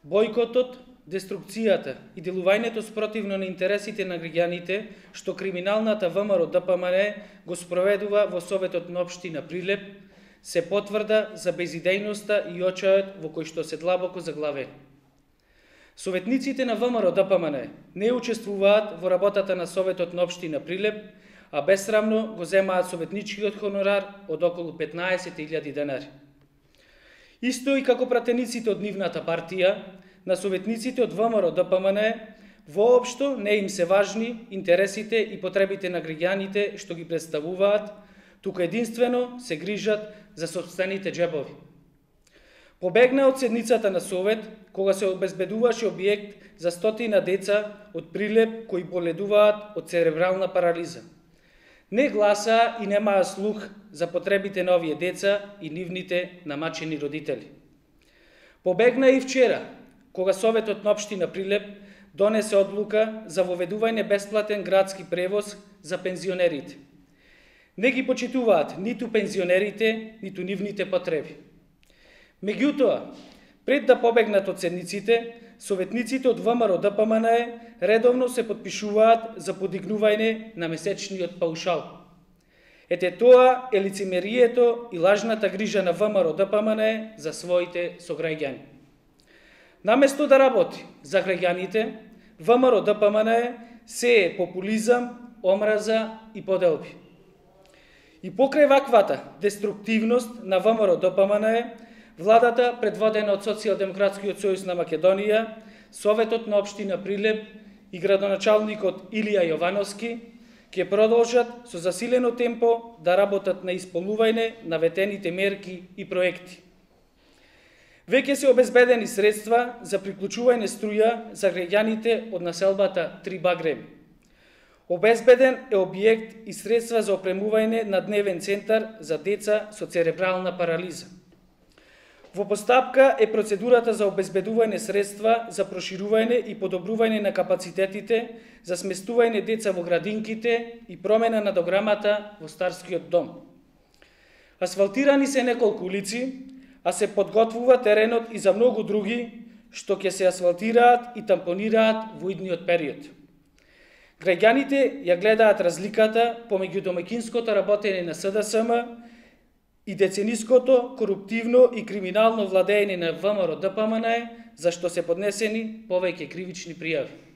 Бојкотот, деструкцијата и делувањето спротивно на интересите на граѓаните, што криминалната ВМРО ДПМН го спроведува во Советот на општина Прилеп, се потврда за безидејноста и очајот во кој што се длабоко заглавени. Советниците на ВМРО ДПМН не учествуваат во работата на Советот на општина Прилеп, а бесрамно го земаат советничкиот хонорар од околу 15.000 денари. Исто и како пратениците од нивната партија, на советниците од ВМРО ДПМН воопшто не им се важни интересите и потребите на граѓаните што ги представуваат, туку единствено се грижат за сопствените джебови. Побегна од седницата на Совет, кога се обезбедуваше објект за 100 деца од Прилеп кои боледуваат од церебрална парализа. Не гласа и немаа слух за потребите на овие деца и нивните намачени родители. Побегна и вчера, кога Советот на општина Прилеп донесе одлука за воведување бесплатен градски превоз за пензионерите. Не ги почитуваат ниту пензионерите, ниту нивните потреби. Меѓутоа, пред да побегнат од седниците, советниците од ВМРО ДПМН редовно се подпишуваат за подигнување на месечниот паушал. Ете тоа е лицемерието и лажната грижа на ВМРО ДПМН за своите сограѓани. Наместо да работи за граѓаните, ВМРО ДПМН сее популизам, омраза и поделби. И покрај ваквата деструктивност на ВМРО ДПМН, владата, предводена од Социјалдемократскиот сојуз на Македонија, Советот на општина Прилеп и градоначалникот Илија Јовановски ќе продолжат со засилено темпо да работат на исполнување на ветените мерки и проекти. Веќе се обезбедени средства за приклучување струја за граѓаните од населбата Три Багреми. Обезбеден е објект и средства за опремување на дневен центар за деца со церебрална парализа. Во постапка е процедурата за обезбедување средства за проширување и подобрување на капацитетите за сместување деца во градинките и промена на дограмата во Старскиот дом. Асфалтирани се неколку улици, а се подготвува теренот и за многу други, што ќе се асфалтираат и тампонираат во идниот период. Граѓаните ја гледаат разликата помеѓу домаќинското работење на СДСМ и децениското, коруптивно и криминално владење на ВМРО ДПМН, за што се поднесени повеќе кривични пријави.